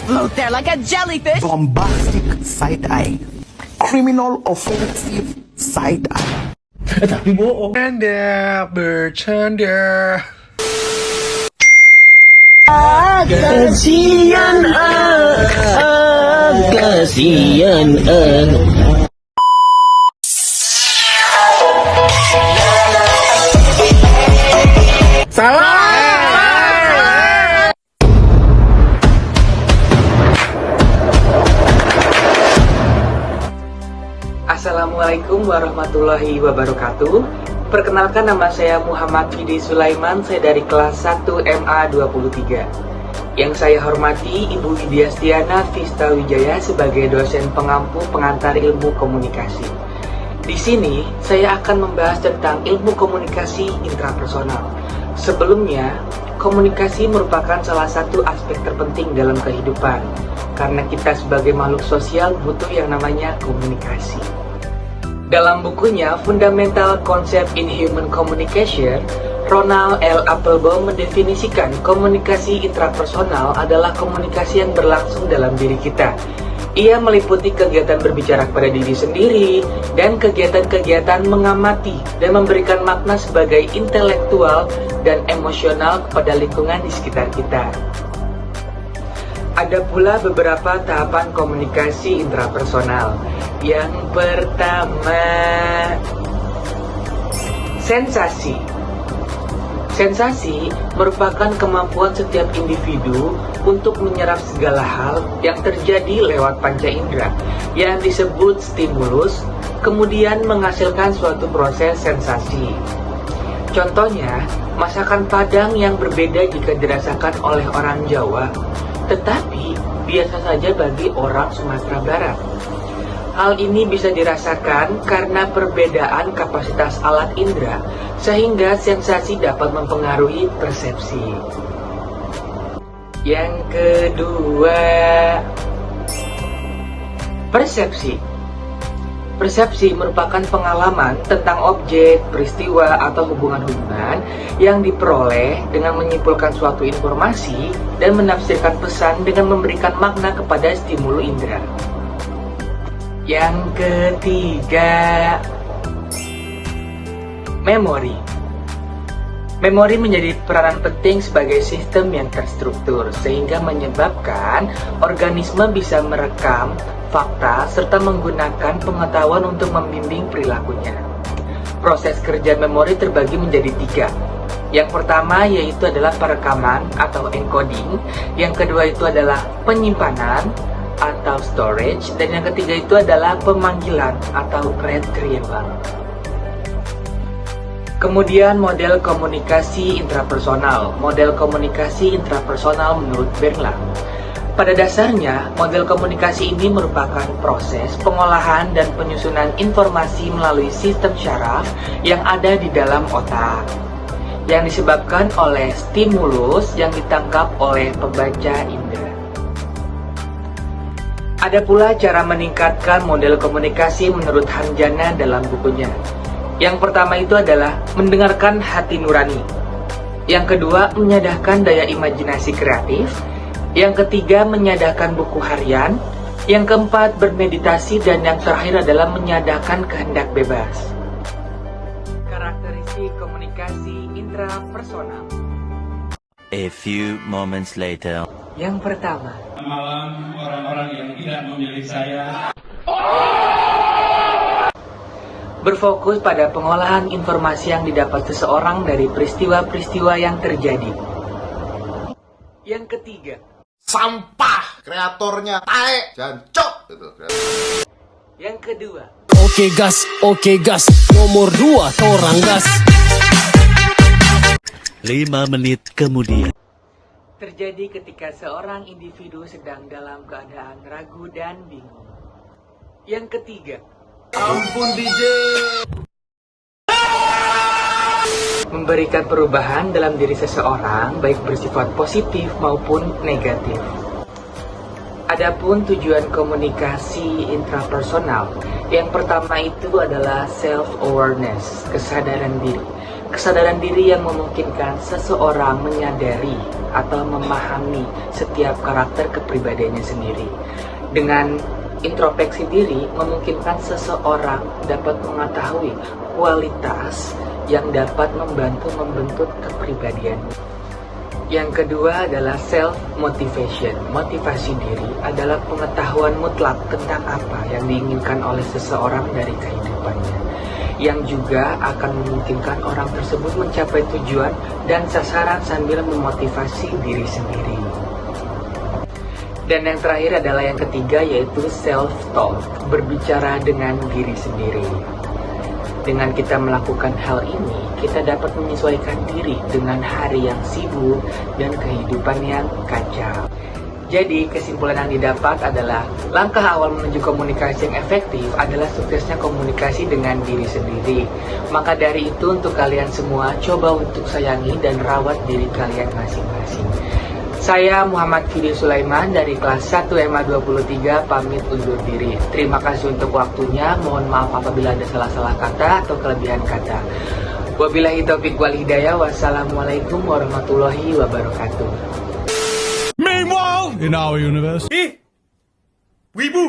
float there like a jellyfish. Bombastic side-eye. Criminal offensive side-eye. Tapi bohong. Bercanda. Kasian kasian Assalamualaikum warahmatullahi wabarakatuh. Perkenalkan, nama saya Muhammad Fidi Sulaiman. Saya dari kelas 1 MA 23. Yang saya hormati Ibu Widya Stiana Vista Wijaya sebagai dosen pengampu pengantar ilmu komunikasi. Di sini saya akan membahas tentang ilmu komunikasi intrapersonal. Sebelumnya, komunikasi merupakan salah satu aspek terpenting dalam kehidupan, karena kita sebagai makhluk sosial butuh yang namanya komunikasi. Dalam bukunya Fundamental Concept in Human Communication, Ronald L. Applebaum mendefinisikan komunikasi intrapersonal adalah komunikasi yang berlangsung dalam diri kita. Ia meliputi kegiatan berbicara kepada diri sendiri dan kegiatan-kegiatan mengamati dan memberikan makna sebagai intelektual dan emosional kepada lingkungan di sekitar kita. Ada pula beberapa tahapan komunikasi intrapersonal. Yang pertama, sensasi. Sensasi merupakan kemampuan setiap individu untuk menyerap segala hal yang terjadi lewat panca indera yang disebut stimulus, kemudian menghasilkan suatu proses sensasi. Contohnya, masakan Padang yang berbeda jika dirasakan oleh orang Jawa, tetapi biasa saja bagi orang Sumatera Barat. Hal ini bisa dirasakan karena perbedaan kapasitas alat indera, sehingga sensasi dapat mempengaruhi persepsi. Yang kedua, persepsi. Persepsi merupakan pengalaman tentang objek, peristiwa, atau hubungan-hubungan yang diperoleh dengan menyimpulkan suatu informasi dan menafsirkan pesan dengan memberikan makna kepada stimulus indera. Yang ketiga, memori. Memori menjadi peranan penting sebagai sistem yang terstruktur, sehingga menyebabkan organisme bisa merekam fakta serta menggunakan pengetahuan untuk membimbing perilakunya. Proses kerja memori terbagi menjadi 3. Yang pertama yaitu adalah perekaman atau encoding, yang kedua itu adalah penyimpanan atau storage, dan yang ketiga itu adalah pemanggilan atau retrieval. Kemudian model komunikasi intrapersonal. Model komunikasi intrapersonal menurut Berlang. Pada dasarnya, model komunikasi ini merupakan proses pengolahan dan penyusunan informasi melalui sistem syaraf yang ada di dalam otak, yang disebabkan oleh stimulus yang ditangkap oleh pembaca indera. Ada pula cara meningkatkan model komunikasi menurut Hanjana dalam bukunya. Yang pertama itu adalah mendengarkan hati nurani. Yang kedua, menyadapkan daya imajinasi kreatif. Yang ketiga, menyadapkan buku harian. Yang keempat, bermeditasi. Dan yang terakhir adalah menyadapkan kehendak bebas. Karakteristik komunikasi intrapersonal. A few moments later. Yang pertama, malam orang-orang yang tidak memilih saya. berfokus pada pengolahan informasi yang didapat seseorang dari peristiwa-peristiwa yang terjadi. Yang ketiga, Sampah. Kreatornya tae. Jancok. Gitu. yang kedua, Oke gas, nomor 2 torang gas. 5 menit kemudian. terjadi ketika seorang individu sedang dalam keadaan ragu dan bingung. Yang ketiga, Ampun DJ. memberikan perubahan dalam diri seseorang, baik bersifat positif maupun negatif. Adapun tujuan komunikasi intrapersonal, yang pertama itu adalah self-awareness, kesadaran diri. Kesadaran diri yang memungkinkan seseorang menyadari atau memahami setiap karakter kepribadiannya sendiri. Dengan introspeksi diri memungkinkan seseorang dapat mengetahui kualitas yang dapat membantu membentuk kepribadiannya. Yang kedua adalah self-motivation. Motivasi diri adalah pengetahuan mutlak tentang apa yang diinginkan oleh seseorang dari kehidupannya, yang juga akan memungkinkan orang tersebut mencapai tujuan dan sasaran sambil memotivasi diri sendiri. Dan yang terakhir adalah yang ketiga, yaitu self-talk, berbicara dengan diri sendiri. Dengan kita melakukan hal ini, kita dapat menyesuaikan diri dengan hari yang sibuk dan kehidupan yang kacau. Jadi, kesimpulan yang didapat adalah langkah awal menuju komunikasi yang efektif adalah suksesnya komunikasi dengan diri sendiri. Maka dari itu, untuk kalian semua, coba untuk sayangi dan rawat diri kalian masing-masing. Saya Muhammad Fidi Sulaiman dari kelas 1 MA 23 pamit undur diri. Terima kasih untuk waktunya. Mohon maaf apabila ada salah-salah kata atau kelebihan kata. Wabillahi taufiq wal hidayah. Wassalamualaikum warahmatullahi wabarakatuh. Meanwhile, in our universe. Wibu!